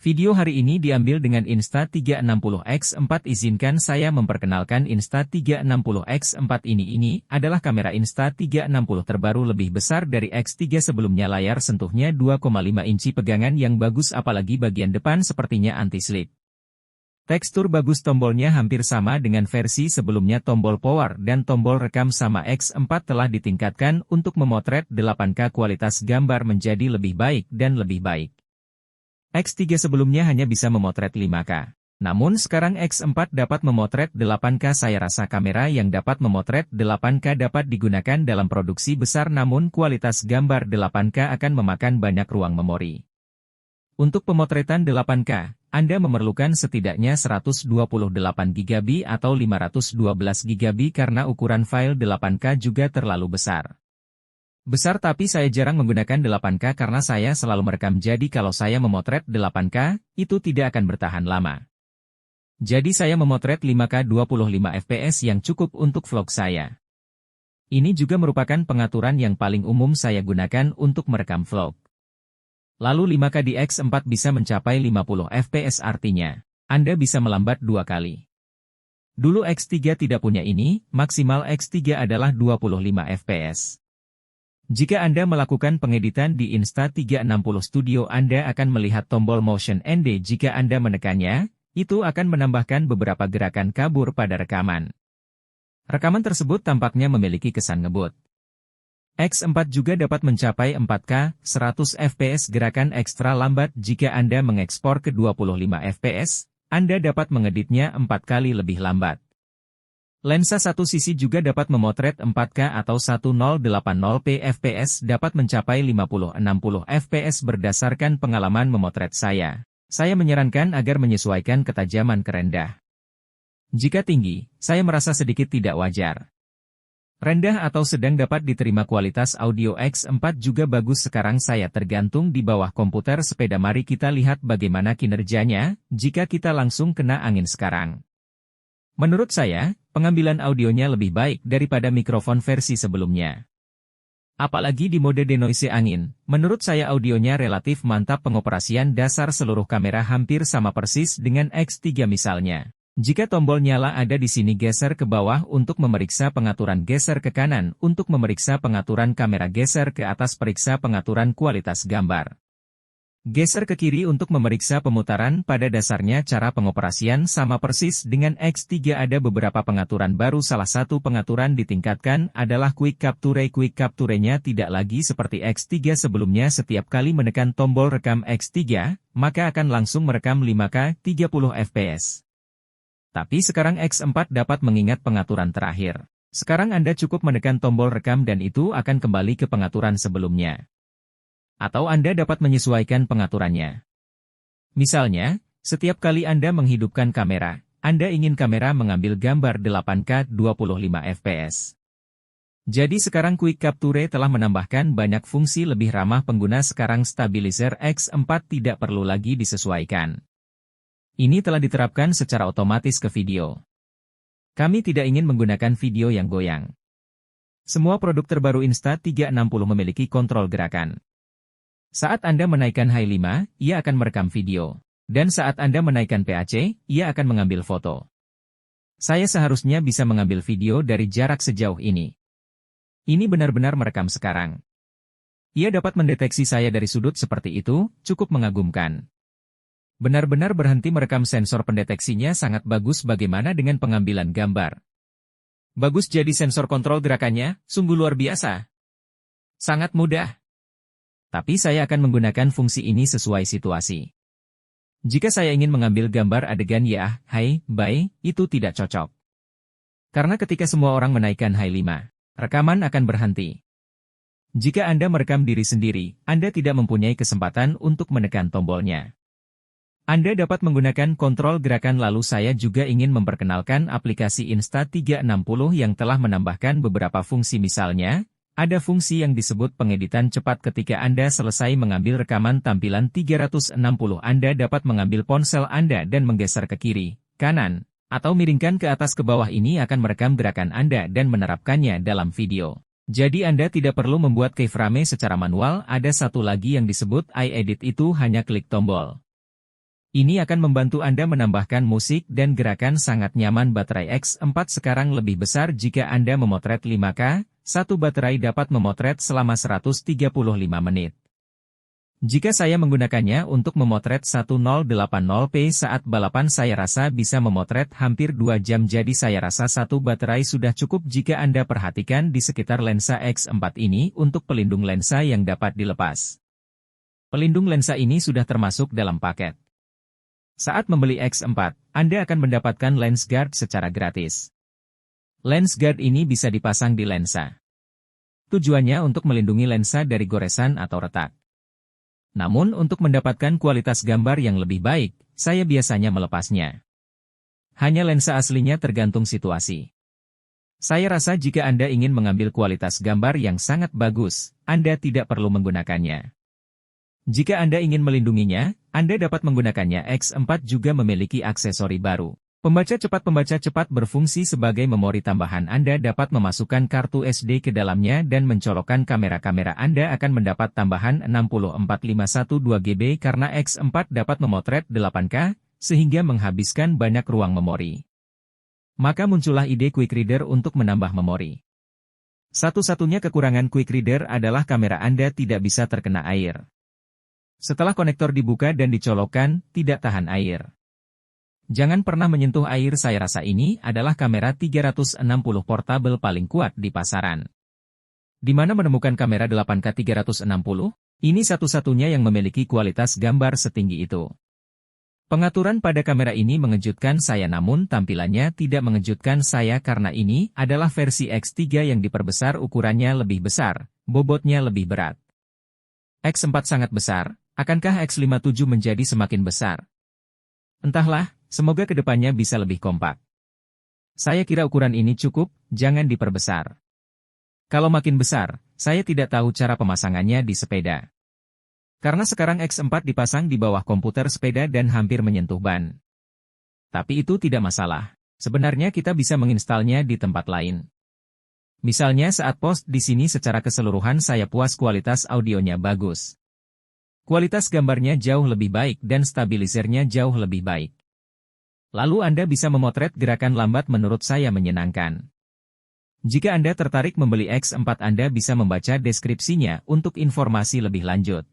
Video hari ini diambil dengan Insta360X4. Izinkan saya memperkenalkan Insta360X4 ini adalah kamera Insta360 terbaru lebih besar dari X3 sebelumnya. Layar sentuhnya 2,5 inci, pegangan yang bagus apalagi bagian depan sepertinya anti-slip. Tekstur bagus, tombolnya hampir sama dengan versi sebelumnya. Tombol power dan tombol rekam sama. X4 telah ditingkatkan untuk memotret 8K, kualitas gambar menjadi lebih baik dan lebih baik. X3 sebelumnya hanya bisa memotret 5K. Namun sekarang X4 dapat memotret 8K. Saya rasa kamera yang dapat memotret 8K dapat digunakan dalam produksi besar, namun kualitas gambar 8K akan memakan banyak ruang memori. Untuk pemotretan 8K, Anda memerlukan setidaknya 128GB atau 512GB karena ukuran file 8K juga terlalu besar. Tapi saya jarang menggunakan 8K karena saya selalu merekam, jadi kalau saya memotret 8K, itu tidak akan bertahan lama. Jadi saya memotret 5K 25fps yang cukup untuk vlog saya. Ini juga merupakan pengaturan yang paling umum saya gunakan untuk merekam vlog. Lalu 5K di X4 bisa mencapai 50fps, artinya Anda bisa melambat 2 kali. Dulu X3 tidak punya ini, maksimal X3 adalah 25fps. Jika Anda melakukan pengeditan di Insta360 Studio, Anda akan melihat tombol Motion ND. Jika Anda menekannya, itu akan menambahkan beberapa gerakan kabur pada rekaman. Rekaman tersebut tampaknya memiliki kesan ngebut. X4 juga dapat mencapai 4K, 100fps. Gerakan ekstra lambat. Jika Anda mengekspor ke 25fps, Anda dapat mengeditnya 4 kali lebih lambat. Lensa satu sisi juga dapat memotret 4K atau 1080p. fps dapat mencapai 50-60 fps berdasarkan pengalaman memotret saya. Saya menyarankan agar menyesuaikan ketajaman ke rendah. Jika tinggi, saya merasa sedikit tidak wajar. Rendah atau sedang dapat diterima. Kualitas audio X4 juga bagus. Sekarang saya tergantung di bawah komputer sepeda. Mari kita lihat bagaimana kinerjanya jika kita langsung kena angin sekarang. Menurut saya, pengambilan audionya lebih baik daripada mikrofon versi sebelumnya. Apalagi di mode denoise angin, menurut saya audionya relatif mantap. Pengoperasian dasar seluruh kamera hampir sama persis dengan X3 misalnya. Jika tombol nyala ada di sini, geser ke bawah untuk memeriksa pengaturan, geser ke kanan untuk memeriksa pengaturan kamera, geser ke atas periksa pengaturan kualitas gambar. Geser ke kiri untuk memeriksa pemutaran. Pada dasarnya cara pengoperasian sama persis dengan X3. Ada beberapa pengaturan baru. Salah satu pengaturan ditingkatkan adalah Quick Capture. Quick Capture-nya tidak lagi seperti X3 sebelumnya. Setiap kali menekan tombol rekam X3, maka akan langsung merekam 5K 30fps. Tapi sekarang X4 dapat mengingat pengaturan terakhir. Sekarang Anda cukup menekan tombol rekam dan itu akan kembali ke pengaturan sebelumnya. Atau Anda dapat menyesuaikan pengaturannya. Misalnya, setiap kali Anda menghidupkan kamera, Anda ingin kamera mengambil gambar 8K 25fps. Jadi sekarang Quick Capture telah menambahkan banyak fungsi lebih ramah pengguna. Sekarang stabilizer X4 tidak perlu lagi disesuaikan. Ini telah diterapkan secara otomatis ke video. Kami tidak ingin menggunakan video yang goyang. Semua produk terbaru Insta360 memiliki kontrol gerakan. Saat Anda menaikkan high 5, ia akan merekam video. Dan saat Anda menaikkan PAC, ia akan mengambil foto. Saya seharusnya bisa mengambil video dari jarak sejauh ini. Ini benar-benar merekam sekarang. Ia dapat mendeteksi saya dari sudut seperti itu, cukup mengagumkan. Benar-benar berhenti merekam. Sensor pendeteksinya sangat bagus. Bagaimana dengan pengambilan gambar? Bagus, jadi sensor kontrol gerakannya, sungguh luar biasa. Sangat mudah. Tapi saya akan menggunakan fungsi ini sesuai situasi. Jika saya ingin mengambil gambar adegan ya, hai, bye, itu tidak cocok. Karena ketika semua orang menaikkan high 5, rekaman akan berhenti. Jika Anda merekam diri sendiri, Anda tidak mempunyai kesempatan untuk menekan tombolnya. Anda dapat menggunakan kontrol gerakan. Lalu saya juga ingin memperkenalkan aplikasi Insta360 yang telah menambahkan beberapa fungsi. Misalnya, ada fungsi yang disebut pengeditan cepat. Ketika Anda selesai mengambil rekaman tampilan 360, Anda dapat mengambil ponsel Anda dan menggeser ke kiri, kanan, atau miringkan ke atas ke bawah. Ini akan merekam gerakan Anda dan menerapkannya dalam video. Jadi Anda tidak perlu membuat keyframe secara manual. Ada satu lagi yang disebut iEdit, itu hanya klik tombol Ini akan membantu Anda menambahkan musik dan gerakan sangat nyaman. Baterai X4 sekarang lebih besar jika Anda memotret 5K, satu baterai dapat memotret selama 135 menit. Jika saya menggunakannya untuk memotret 1080p saat balapan, saya rasa bisa memotret hampir 2 jam. Jadi saya rasa satu baterai sudah cukup. Jika Anda perhatikan di sekitar lensa X4 ini untuk pelindung lensa yang dapat dilepas. Pelindung lensa ini sudah termasuk dalam paket. Saat membeli X4, Anda akan mendapatkan lens guard secara gratis. Lens guard ini bisa dipasang di lensa. Tujuannya untuk melindungi lensa dari goresan atau retak. Namun untuk mendapatkan kualitas gambar yang lebih baik, saya biasanya melepasnya. Hanya lensa aslinya tergantung situasi. Saya rasa jika Anda ingin mengambil kualitas gambar yang sangat bagus, Anda tidak perlu menggunakannya. Jika Anda ingin melindunginya, Anda dapat menggunakannya. X4 juga memiliki aksesori baru. Pembaca cepat berfungsi sebagai memori tambahan. Anda dapat memasukkan kartu SD ke dalamnya dan mencolokkan kamera-kamera. Anda akan mendapat tambahan 64512 GB karena X4 dapat memotret 8K, sehingga menghabiskan banyak ruang memori. Maka muncullah ide Quick Reader untuk menambah memori. Satu-satunya kekurangan Quick Reader adalah kamera Anda tidak bisa terkena air. Setelah konektor dibuka dan dicolokkan, tidak tahan air. Jangan pernah menyentuh air. Saya rasa ini adalah kamera 360 portable paling kuat di pasaran. Di mana menemukan kamera 8K 360? Ini satu-satunya yang memiliki kualitas gambar setinggi itu. Pengaturan pada kamera ini mengejutkan saya, namun tampilannya tidak mengejutkan saya karena ini adalah versi X3 yang diperbesar. Ukurannya lebih besar, bobotnya lebih berat. X4 sangat besar. Akankah X57 menjadi semakin besar? Entahlah, semoga kedepannya bisa lebih kompak. Saya kira ukuran ini cukup, jangan diperbesar. Kalau makin besar, saya tidak tahu cara pemasangannya di sepeda. Karena sekarang X4 dipasang di bawah komputer sepeda dan hampir menyentuh ban. Tapi itu tidak masalah. Sebenarnya kita bisa menginstalnya di tempat lain. Misalnya saat post di sini. Secara keseluruhan saya puas, kualitas audionya bagus. Kualitas gambarnya jauh lebih baik dan stabilizernya jauh lebih baik. Lalu Anda bisa memotret gerakan lambat. Menurut saya menyenangkan. Jika Anda tertarik membeli X4, Anda bisa membaca deskripsinya untuk informasi lebih lanjut.